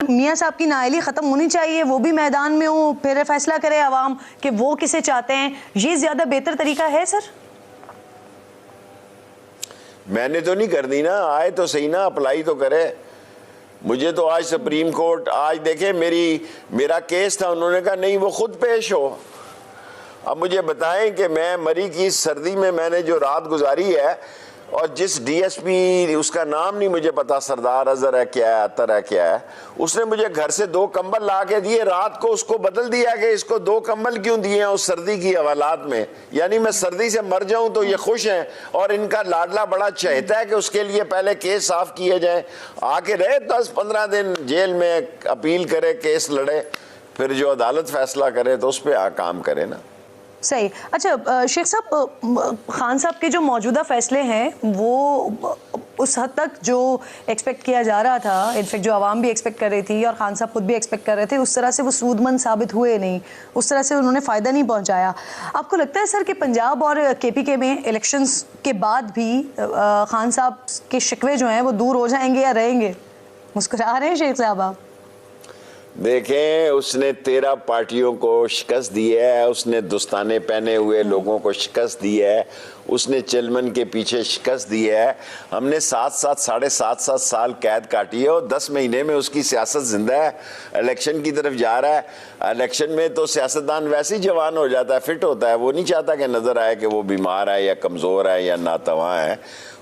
मियाँ साहब की नाअहली ख़त्म होनी चाहिए, वो भी मैदान में हो, फिर फैसला करे आवाम कि वो किसे चाहते हैं, ये ज़्यादा बेहतर तरीका है सर? मैंने तो नहीं कर दी ना, आए तो सही ना, अप्लाई तो करे। मुझे तो आज सुप्रीम कोर्ट, आज देखें मेरा केस था, उन्होंने कहा नहीं वो खुद पेश हो। अब मुझे बताएं कि मैं मरी की सर्दी में मैंने जो रात गुजारी है, और जिस डीएसपी, उसका नाम नहीं मुझे पता, सरदार अजहर है क्या है, अतर है क्या है, उसने मुझे घर से 2 कंबल ला के दिए, रात को उसको बदल दिया कि इसको 2 कंबल क्यों दिए हैं उस सर्दी की हवालात में, यानी मैं सर्दी से मर जाऊं तो ये खुश हैं, और इनका लाडला बड़ा चाहता है कि उसके लिए पहले केस साफ किए जाए। आके रहे 10-15 दिन जेल में, अपील करे, केस लड़े, फिर जो अदालत फैसला करे तो उस पर काम करे ना। सही। अच्छा शेख साहब, खान साहब के जो मौजूदा फैसले हैं वो उस हद तक जो एक्सपेक्ट किया जा रहा था, इनफैक्ट जो आवाम भी एक्सपेक्ट कर रही थी और खान साहब खुद भी एक्सपेक्ट कर रहे थे, उस तरह से वो सूदमंद साबित हुए नहीं, उस तरह से उन्होंने फ़ायदा नहीं पहुंचाया। आपको लगता है सर कि पंजाब और केपीके में इलेक्शंस के बाद भी खान साहब के शिकवे जो हैं वो दूर हो जाएंगे या रहेंगे? मुस्कुरा रहे हैं शेख साहब आप। देखें, उसने 13 पार्टियों को शिकस्त दी है, उसने दोस्ताने पहने हुए लोगों को शिकस्त दी है, उसने चिलमन के पीछे शिकस्त दी है। हमने 7-7 साढ़े 7 साल कैद काटी है और 10 महीने में उसकी सियासत जिंदा है, इलेक्शन की तरफ जा रहा है। इलेक्शन में तो सियासतदान वैसे ही जवान हो जाता है, फिट होता है, वो नहीं चाहता कि नजर आए कि वो बीमार है या कमज़ोर है या नातवा है।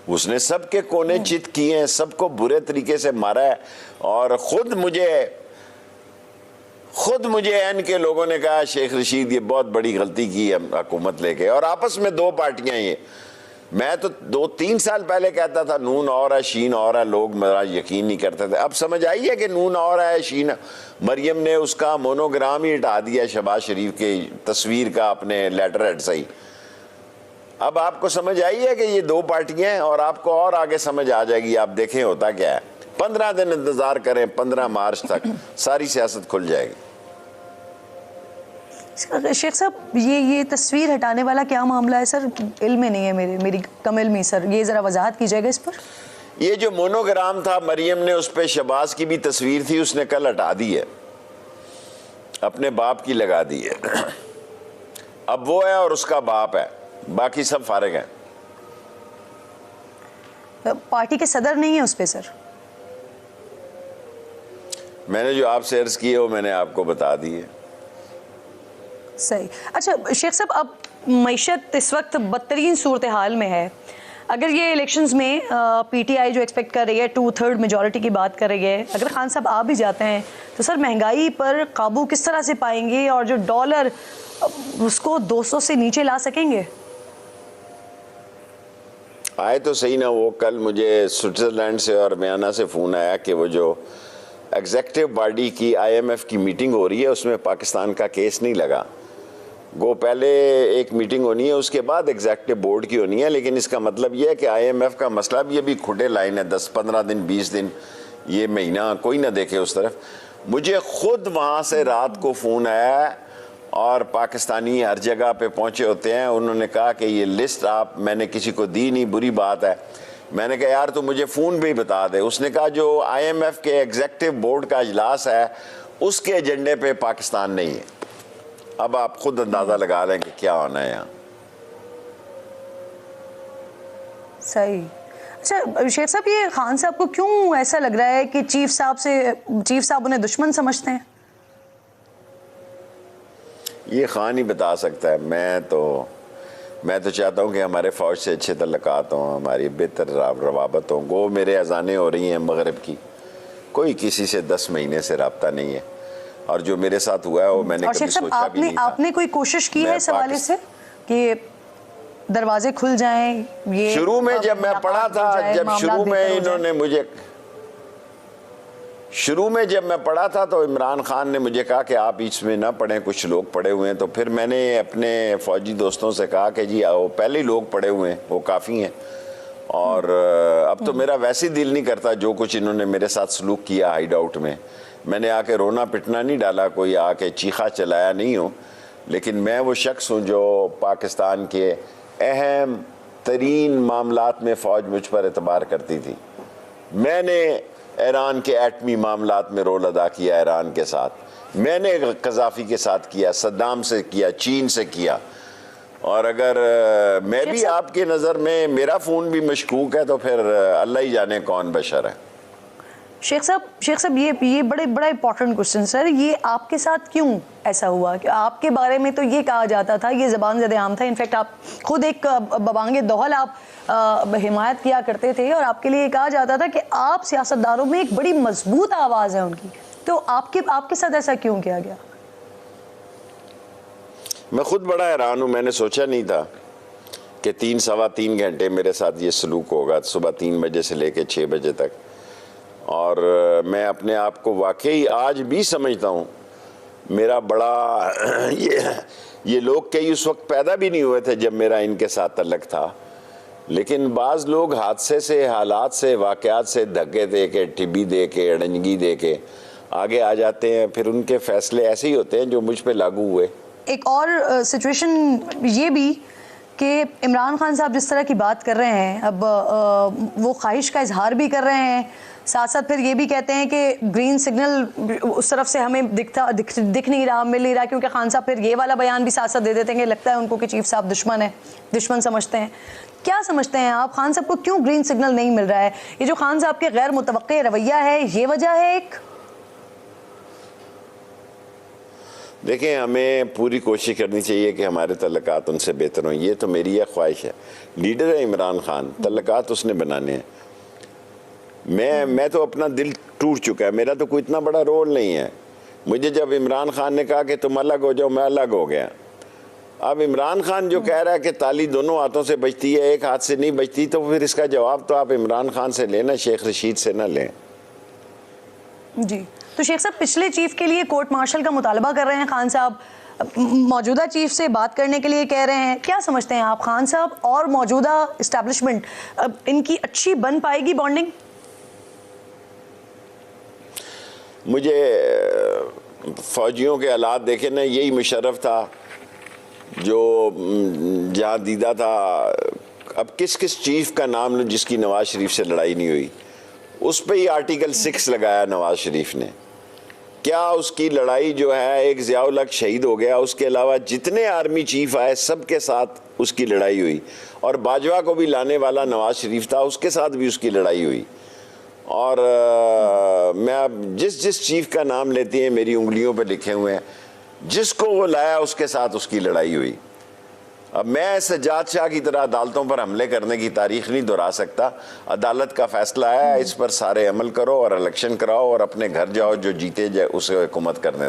उसने सबके कोने चित किए हैं, सबको बुरे तरीके से मारा है। और खुद मुझे एन के लोगों ने कहा शेख रशीद ये बहुत बड़ी गलती की है हुकूमत लेके, और आपस में 2 पार्टियां ये। मैं तो 2-3 साल पहले कहता था नून और है शीन और है, लोग मेरा यकीन नहीं करते थे। अब समझ आई है कि नून और है शीन। मरियम ने उसका मोनोग्राम ही हटा दिया शहबाज शरीफ की तस्वीर का अपने लेटर हेड से ही। अब आपको समझ आई है कि ये 2 पार्टियां हैं, और आपको और आगे समझ आ जाएगी। आप देखें होता क्या है। 15 दिन इंतजार करें, 15 मार्च तक सारी सियासत खुल जाएगी। शेख साहब, ये तस्वीर हटाने वाला क्या मामला है सर? इल्म में नहीं है मेरी कम इल्मी सर, ये ज़रा वजाहत कीजिएगा इस पर। ये जो मोनोग्राम था, मरियम ने उस पर शहबाज की भी तस्वीर थी, उसने कल हटा दी है, अपने बाप की लगा दी है। अब वो है और उसका बाप है, बाकी सब फारिग हैं। पार्टी के सदर नहीं है उस पर सर? मैंने जो आपसे अर्ज की है वो मैंने आपको बता दी है। सही। अच्छा शेख साहब, अब मईशत इस वक्त बदतरीन सूरत हाल में है। अगर ये इलेक्शंस में पीटीआई जो एक्सपेक्ट कर रही है 2/3 मेजॉरिटी की बात कर रही है, अगर खान साहब आ भी जाते हैं तो सर महंगाई पर काबू किस तरह से पाएंगे, और जो डॉलर उसको 200 से नीचे ला सकेंगे? आए तो सही ना। वो कल मुझे स्विट्ज़रलैंड से और म्याना से फ़ोन आया कि वो जो एग्जेक्टिव बॉडी की IMF की मीटिंग हो रही है उसमें पाकिस्तान का केस नहीं लगा। वो पहले एक मीटिंग होनी है, उसके बाद एग्जेक्टिव बोर्ड की होनी है। लेकिन इसका मतलब ये है कि IMF का मसला भी अभी खुटे लाइन है, 10-15 दिन 20 दिन, ये महीना कोई ना देखे उस तरफ। मुझे खुद वहाँ से रात को फ़ोन आया, और पाकिस्तानी हर जगह पे पहुँचे होते हैं। उन्होंने कहा कि ये लिस्ट मैंने किसी को दी नहीं, बुरी बात है। मैंने कहा यार तू मुझे फ़ोन पे ही बता दे। उसने कहा जो IMF के एग्जेक्टिव बोर्ड का इजलास है उसके एजेंडे पे पाकिस्तान नहीं है। अब आप खुद अंदाज़ा लगा लें कि क्या होना है यहाँ। सही। अच्छा शेख साहब, ये खान साहब को क्यों ऐसा लग रहा है कि चीफ साहब उन्हें दुश्मन समझते हैं? ये खान ही बता सकता है। मैं तो चाहता हूँ कि हमारे फ़ौज से अच्छे तल्लुकात हों, हमारी बेहतर रवाबत हों। गो मेरे अजानें हो रही हैं मगरब की, कोई किसी से 10 महीने से रब्ता नहीं है, और जो मेरे साथ हुआ है वो मैंने कभी सोचा भी नहीं था। आपने कोई कोशिश की है इस हवाले से कि दरवाजे खुल जाएं? ये शुरू में जब मैं पढ़ा था, जब मैं पढ़ा था तो इमरान खान ने मुझे कहा कि आप इसमें ना पढ़ें, कुछ लोग पढ़े हुए हैं। तो फिर मैंने अपने फ़ौजी दोस्तों से कहा कि जी आओ, पहले ही लोग पढ़े हुए हैं, वो काफ़ी हैं। और अब तो मेरा वैसे ही दिल नहीं करता जो कुछ इन्होंने मेरे साथ सलूक किया हाइड आउट में। मैंने आके रोना पिटना नहीं डाला, कोई आके चीखा चलाया नहीं हो, लेकिन मैं वो शख्स हूँ जो पाकिस्तान के अहम तरीन मामलात में फ़ौज मुझ पर एतबार करती थी। मैंने ईरान के एटमी मामलात में रोल अदा किया, ईरान के साथ मैंने कज़ाफ़ी के साथ किया, सद्दाम से किया, चीन से किया। और अगर मैं भी आपके नज़र में मेरा फ़ोन भी मशकूक है तो फिर अल्लाह ही जाने कौन बशर है। शेख साहब ये बड़ा इंपॉर्टेंट क्वेश्चन सर, ये आपके साथ क्यों ऐसा हुआ कि आपके बारे में तो ये कहा जाता था, ये ज़बान ज़द आम था, इनफैक्ट आप खुद एक बबांगे दोहल आप हिमायत किया करते थे और आपके लिए कहा जाता था कि आप सियासतदारों में एक बड़ी मजबूत आवाज़ है उनकी, तो आपके साथ ऐसा क्यों किया गया? मैं खुद बड़ा हैरान हूँ, मैंने सोचा नहीं था कि 3-3.25 घंटे मेरे साथ ये सलूक होगा, सुबह 3 बजे से लेकर 6 बजे तक। और मैं अपने आप को वाकई आज भी समझता हूँ मेरा बड़ा ये लोग कई उस वक्त पैदा भी नहीं हुए थे जब मेरा इनके साथ तल्लक था, लेकिन बाज़ लोग हादसे से, हालात से, वाक़यात से धक्के दे के, टिब्बी दे के, अड़ंगी दे के आगे आ जाते हैं, फिर उनके फ़ैसले ऐसे ही होते हैं जो मुझ पे लागू हुए। एक और सिचुएशन ये भी कि इमरान खान साहब जिस तरह की बात कर रहे हैं, अब वो ख्वाहिश का इजहार भी कर रहे हैं, साथ साथ फिर ये भी कहते हैं कि ग्रीन सिग्नल उस तरफ से हमें दिख नहीं रहा, मिल नहीं रहा, क्योंकि खान साहब फिर ये वाला बयान भी साथ साथ दे देते हैं कि लगता है उनको कि चीफ साहब दुश्मन है, दुश्मन समझते हैं। क्या समझते हैं आप, खान साहब को क्यों ग्रीन सिग्नल नहीं मिल रहा है? ये जो खान साहब के गैर मुतवक्के रवैया है, ये वजह है एक? देखें, हमें पूरी कोशिश करनी चाहिए कि हमारे तल्लकात उनसे बेहतर हों, ये तो मेरी यह ख्वाहिश है। लीडर है इमरान खान, तल्लकात उसने बनाने हैं। मैं तो अपना दिल टूट चुका है, मेरा तो कोई इतना बड़ा रोल नहीं है। मुझे जब इमरान खान ने कहा कि तुम अलग हो जाओ, मैं अलग हो गया। अब इमरान खान जो कह रहा है कि ताली दोनों हाथों से बजती है, एक हाथ से नहीं बजती, तो फिर इसका जवाब तो आप इमरान खान से लेना, शेख रशीद से ना लें। जी, तो शेख साहब पिछले चीफ के लिए कोर्ट मार्शल का मुतालबा कर रहे हैं खान साहब, मौजूदा चीफ से बात करने के लिए कह रहे हैं। क्या समझते हैं आप, खान साहब और मौजूदा इस्टेब्लिशमेंट इनकी अच्छी बन पाएगी बॉन्डिंग? मुझे फ़ौजियों के हालात देखे ना, यही मुशर्रफ था जो जहाँ दीदा था। अब किस किस चीफ का नाम लूँ जिसकी नवाज शरीफ से लड़ाई नहीं हुई? उस पर ही आर्टिकल 6 लगाया नवाज शरीफ ने। क्या उसकी लड़ाई जो है, एक ज़ियाउल हक शहीद हो गया, उसके अलावा जितने आर्मी चीफ आए सबके साथ उसकी लड़ाई हुई, और बाजवा को भी लाने वाला नवाज शरीफ था, उसके साथ भी उसकी लड़ाई हुई। और मैं अब जिस चीफ का नाम लेती हैं मेरी उंगलियों पे लिखे हुए हैं, जिसको वो लाया उसके साथ उसकी लड़ाई हुई। अब मैं सज्जाद शाह की तरह अदालतों पर हमले करने की तारीख नहीं दोहरा सकता। अदालत का फैसला है, इस पर सारे अमल करो और इलेक्शन कराओ और अपने घर जाओ, जो जीते जाए उसे हुकूमत करने दो।